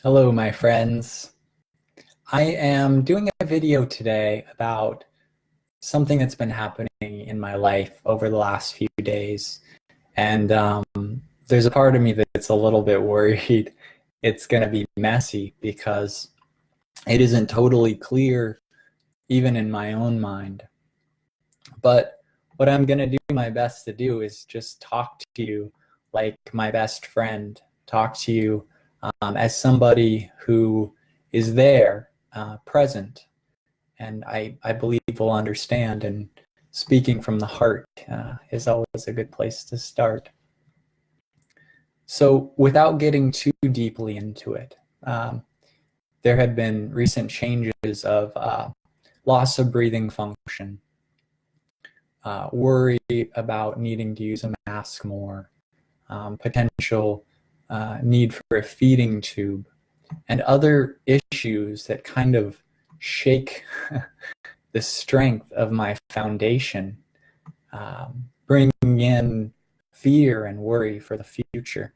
Hello, my friends. I am doing a video today about something that's been happening in my life over the last few days. And there's a part of me that's a little bit worried it's going to be messy because it isn't totally clear, even in my own mind. But what I'm going to do my best to do is just talk to you like my best friend, talk to you as somebody who is there, present, and I believe will understand. And speaking from the heart is always a good place to start. So without getting too deeply into it, there have been recent changes of loss of breathing function, worry about needing to use a mask more, potential need for a feeding tube, and other issues that kind of shake the strength of my foundation, bringing in fear and worry for the future.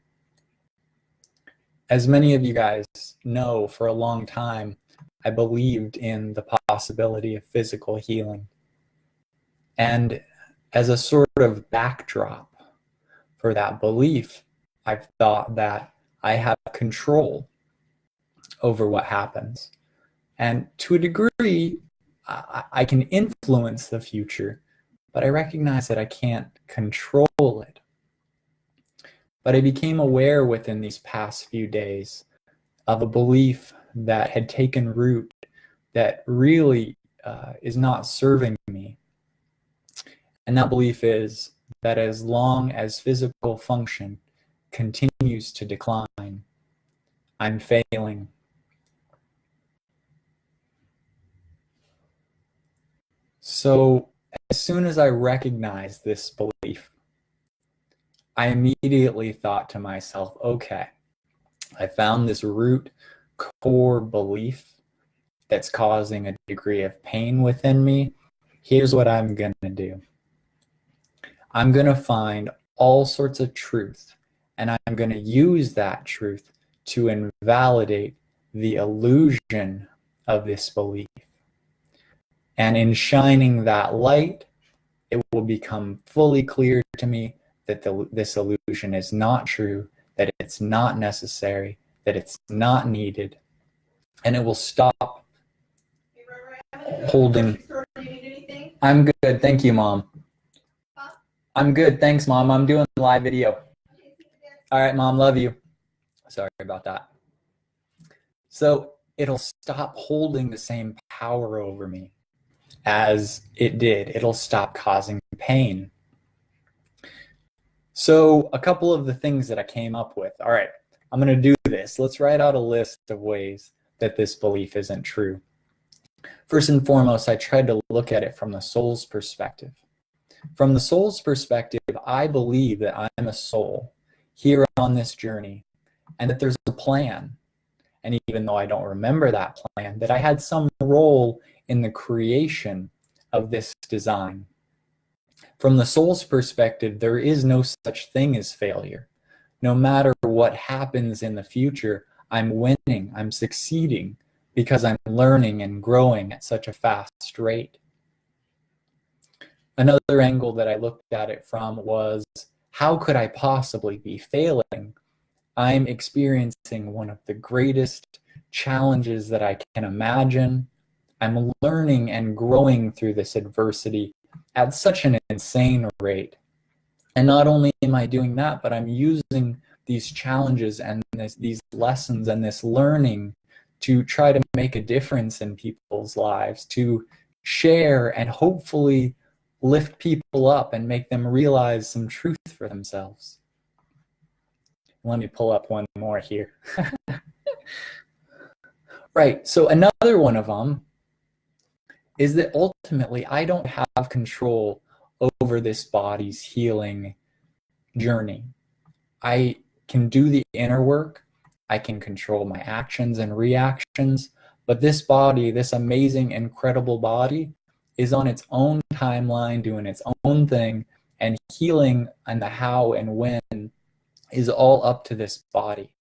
As many of you guys know, for a long time, I believed in the possibility of physical healing. And as a sort of backdrop for that belief, I've thought that I have control over what happens. And to a degree, I can influence the future, but I recognize that I can't control it. But I became aware within these past few days of a belief that had taken root that really is not serving me. And that belief is that as long as physical function continues to decline, I'm failing. So as soon as I recognized this belief, I immediately thought to myself, okay, I found this root core belief that's causing a degree of pain within me. Here's what I'm going to do. I'm going to find all sorts of truth, and I'm going to use that truth to invalidate the illusion of this belief. And in shining that light, it will become fully clear to me that this illusion is not true, that it's not necessary, that it's not needed, and it will stop holding. I'm good, thank you, Mom. I'm good, thanks, Mom. I'm doing a live video. All right, Mom, love you. Sorry about that. So it'll stop holding the same power over me as it did. It'll stop causing pain. So a couple of the things that I came up with. All right, I'm going to do this. Let's write out a list of ways that this belief isn't true. First and foremost, I tried to look at it from the soul's perspective. From the soul's perspective, I believe that I'm a soul here on this journey and that there's a plan. And even though I don't remember that plan, that I had some role in the creation of this design. From the soul's perspective, there is no such thing as failure. No matter what happens in the future, I'm winning, I'm succeeding, because I'm learning and growing at such a fast rate. Another angle that I looked at it from was, how could I possibly be failing? I'm experiencing one of the greatest challenges that I can imagine. I'm learning and growing through this adversity at such an insane rate. And not only am I doing that, but I'm using these challenges and these lessons and this learning to try to make a difference in people's lives, to share and hopefully lift people up and make them realize some truth for themselves. Let me pull up one more here. Right, so another one of them is that ultimately I don't have control over this body's healing journey. I can do the inner work, I can control my actions and reactions, but this body, this amazing, incredible body, is on its own timeline, doing its own thing, and healing and the how and when is all up to this body.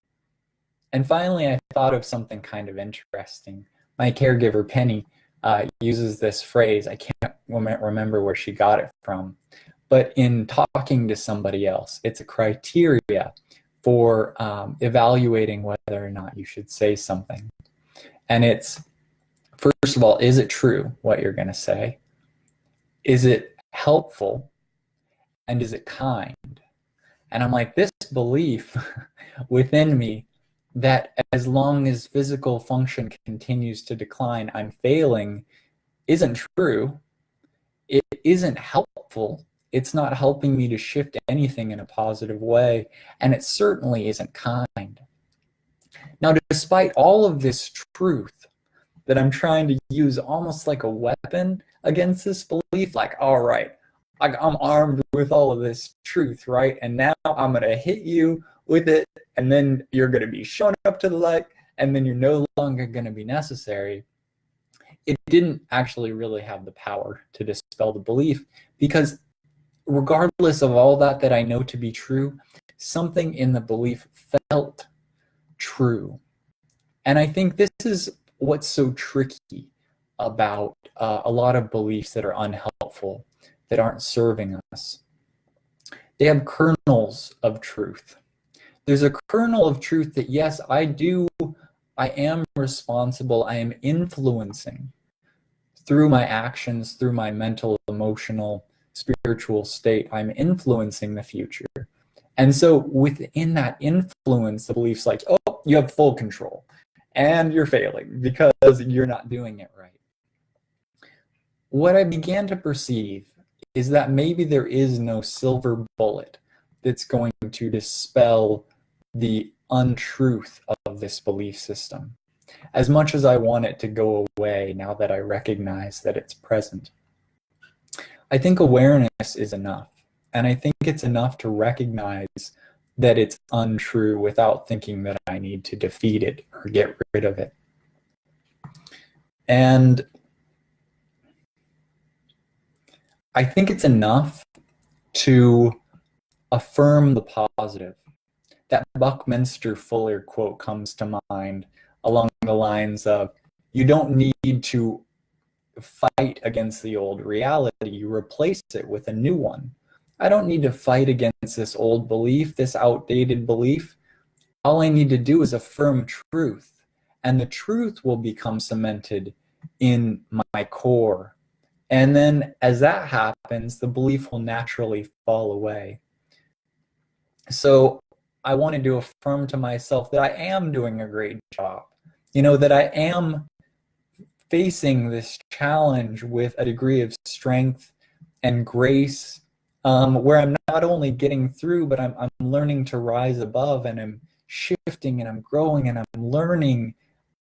And finally, I thought of something kind of interesting. My caregiver, Penny, uses this phrase. I can't remember where she got it from, but in talking to somebody else, it's a criteria for evaluating whether or not you should say something. And it's, first of all, is it true what you're going to say? Is it helpful? And is it kind? And I'm like, this belief within me that as long as physical function continues to decline, I'm failing, isn't true. It isn't helpful. It's not helping me to shift anything in a positive way. And it certainly isn't kind. Now, despite all of this truth that I'm trying to use almost like a weapon against this belief, like, all right, I'm armed with all of this truth, right? And now I'm going to hit you with it, and then you're going to be shown up to the light, and then you're no longer going to be necessary. It didn't actually really have the power to dispel the belief, because regardless of all that I know to be true, something in the belief felt true. And I think this is what's so tricky about a lot of beliefs that are unhelpful, that aren't serving us. They have kernels of truth. There's a kernel of truth that, yes, I am responsible, I am influencing through my actions, through my mental, emotional, spiritual state, I'm influencing the future. And so within that influence, the belief's like, oh, you have full control and you're failing because you're not doing it right. What I began to perceive is that maybe there is no silver bullet that's going to dispel the untruth of this belief system, as much as I want it to go away now that I recognize that it's present. I think awareness is enough, and I think it's enough to recognize that it's untrue without thinking that I need to defeat it or get rid of it. And I think it's enough to affirm the positive. That Buckminster Fuller quote comes to mind along the lines of, you don't need to fight against the old reality, you replace it with a new one. I don't need to fight against this old belief, this outdated belief. All I need to do is affirm truth, and the truth will become cemented in my core. And then as that happens, the belief will naturally fall away. So I wanted to affirm to myself that I am doing a great job, that I am facing this challenge with a degree of strength and grace, where I'm not only getting through, but I'm learning to rise above, and I'm shifting and I'm growing and I'm learning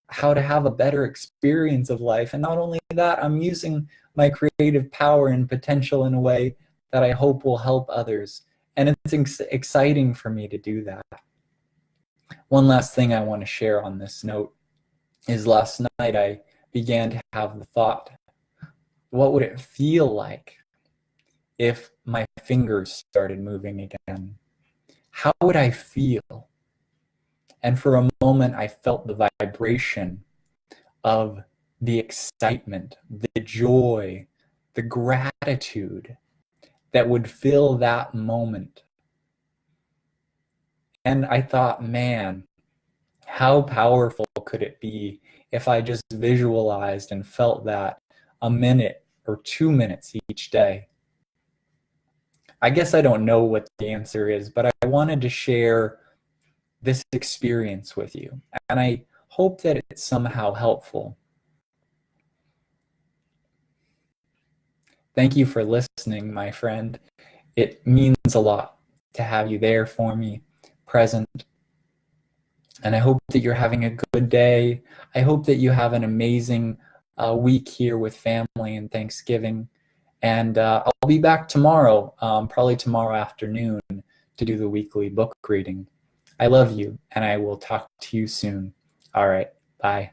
how to have a better experience of life. And not only that, I'm using my creative power and potential in a way that I hope will help others. And it's exciting for me to do that. One last thing I want to share on this note is last night I began to have the thought, what would it feel like if my fingers started moving again? How would I feel? And for a moment, I felt the vibration of the excitement, the joy, the gratitude that would fill that moment. And I thought, man, how powerful could it be if I just visualized and felt that a minute or 2 minutes each day? I guess I don't know what the answer is, but I wanted to share this experience with you, and I hope that it's somehow helpful. Thank you for listening, my friend. It means a lot to have you there for me, present. And I hope that you're having a good day. I hope that you have an amazing week here with family and Thanksgiving. And I'll be back tomorrow, probably tomorrow afternoon, to do the weekly book reading. I love you, and I will talk to you soon. All right, bye.